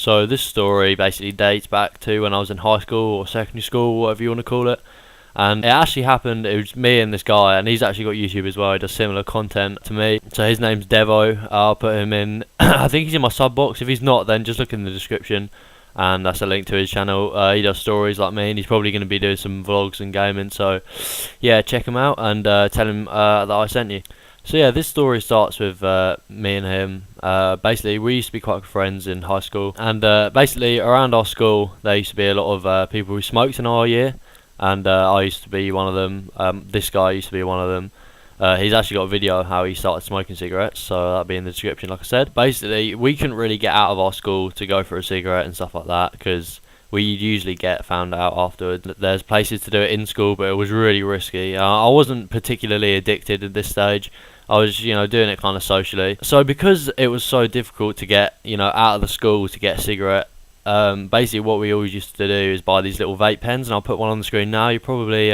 So this story basically dates back to when I was in high school or secondary school, whatever you want to call it. And it actually happened, it was me and this guy, and he's actually got YouTube as well. He does similar content to me. So his name's Devo. I'll put him in I think he's in my sub box. If he's not, then just look in the description, and that's a link to his channel. He does stories like me, and he's probably going to be doing some vlogs and gaming. So yeah, check him out and tell him that I sent you. So yeah, this story starts with me and him. Basically, we used to be quite good friends in high school, and basically around our school there used to be a lot of people who smoked in our year, and I used to be one of them. This guy used to be one of them. He's actually got a video of how he started smoking cigarettes, so that'll be in the description, like I said. Basically, we couldn't really get out of our school to go for a cigarette and stuff like that, because we usually get found out afterwards. There's places to do it in school, but it was really risky. I wasn't particularly addicted at this stage. I was, you know, doing it kind of socially. So because it was so difficult to get, you know, out of the school to get a cigarette, basically what we always used to do is buy these little vape pens, and I'll put one on the screen now. You're probably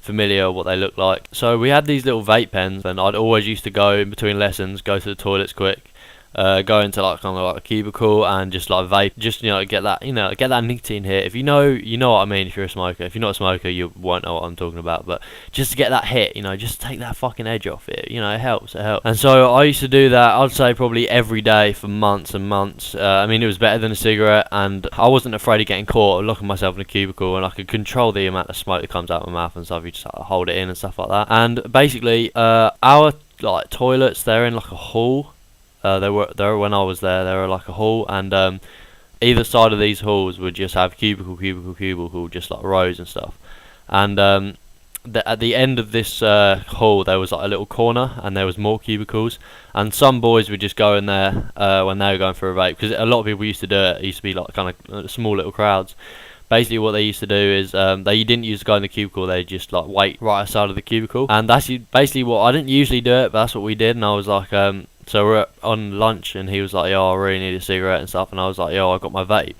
familiar with what they look like. So we had these little vape pens, and I'd always used to go in between lessons, go to the toilets quick, go into like kind of like a cubicle and just like vape, just, you know, get that nicotine hit. If you know what I mean. If you're a smoker, if you're not a smoker, you won't know what I'm talking about, but just to get that hit, you know, just take that fucking edge off it, you know, it helps. And so I used to do that, I'd say probably every day for months and months. I mean, it was better than a cigarette, and I wasn't afraid of getting caught or locking myself in a cubicle, and I could control the amount of smoke that comes out of my mouth and stuff. You just hold it in and stuff like that. And basically our like toilets, they're in like a hall. They were when I was there. They were like a hall, and either side of these halls would just have cubicle, just like rows and stuff. And at the end of this hall, there was like a little corner, and there was more cubicles. And some boys would just go in there when they were going for a vape, because a lot of people used to do it. It used to be like kind of small little crowds. Basically what they used to do is they didn't use to go in the cubicle, they just like wait right outside of the cubicle. And that's basically what, I didn't usually do it, but that's what we did. And I was like, so we're on lunch, and he was like, yo, I really need a cigarette and stuff, and I was like, yo, I got my vape.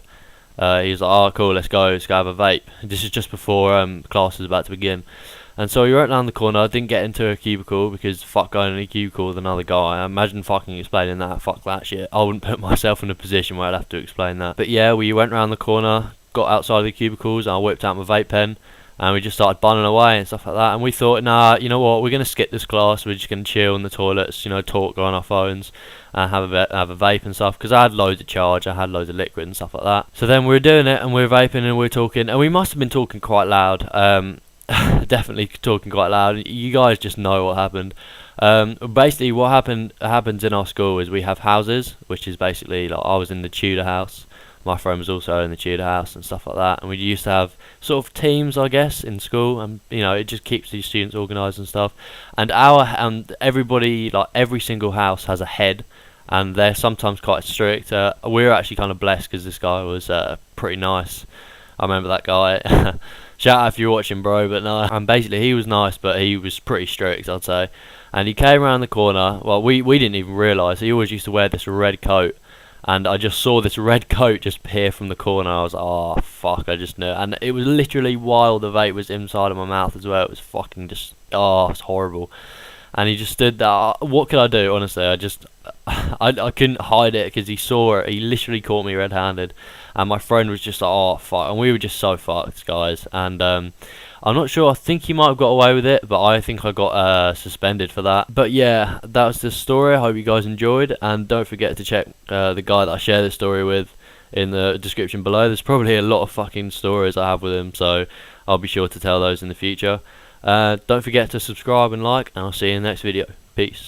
He was like, oh cool, let's go have a vape. This is just before class was about to begin. And so we went down the corner. I didn't get into a cubicle, because fuck going in a cubicle with another guy. I imagine fucking explaining that, fuck that shit. I wouldn't put myself in a position where I'd have to explain that. But yeah, we went round the corner, got outside of the cubicles, and I whipped out my vape pen, and we just started bunning away and stuff like that. And we thought, nah, you know what, we're going to skip this class, we're just going to chill in the toilets, you know, talk, go on our phones, and have a vape and stuff, because I had loads of charge, I had loads of liquid and stuff like that. So then we were doing it, and we were vaping, and we were talking, and we must have been talking quite loud, definitely talking quite loud. You guys just know what happened. Basically what happens in our school is we have houses, which is basically like, I was in the Tudor house, my friend was also in the Tudor house and stuff like that, and we used to have sort of teams, I guess, in school, and you know, it just keeps these students organised and stuff. And everybody, like every single house has a head, and they're sometimes quite strict. We were actually kind of blessed, because this guy was pretty nice. I remember that guy. Shout out if you're watching, bro. But no, and basically he was nice, but he was pretty strict, I'd say. And he came around the corner. Well, we didn't even realise. He always used to wear this red coat, and I just saw this red coat just appear from the corner. I was like, oh fuck, I just knew. And it was literally while the vape was inside of my mouth as well. It was fucking just, oh, it's horrible. And he just stood there. What could I do? Honestly, I couldn't hide it, because he saw it. He literally caught me red-handed, and my friend was just like, oh fuck, and we were just so fucked, guys. And I'm not sure, I think he might have got away with it, but I think I got suspended for that. But yeah, that was the story. I hope you guys enjoyed, and don't forget to check the guy that I share this story with in the description below. There's probably a lot of fucking stories I have with him, so I'll be sure to tell those in the future. Don't forget to subscribe and like, and I'll see you in the next video. Peace.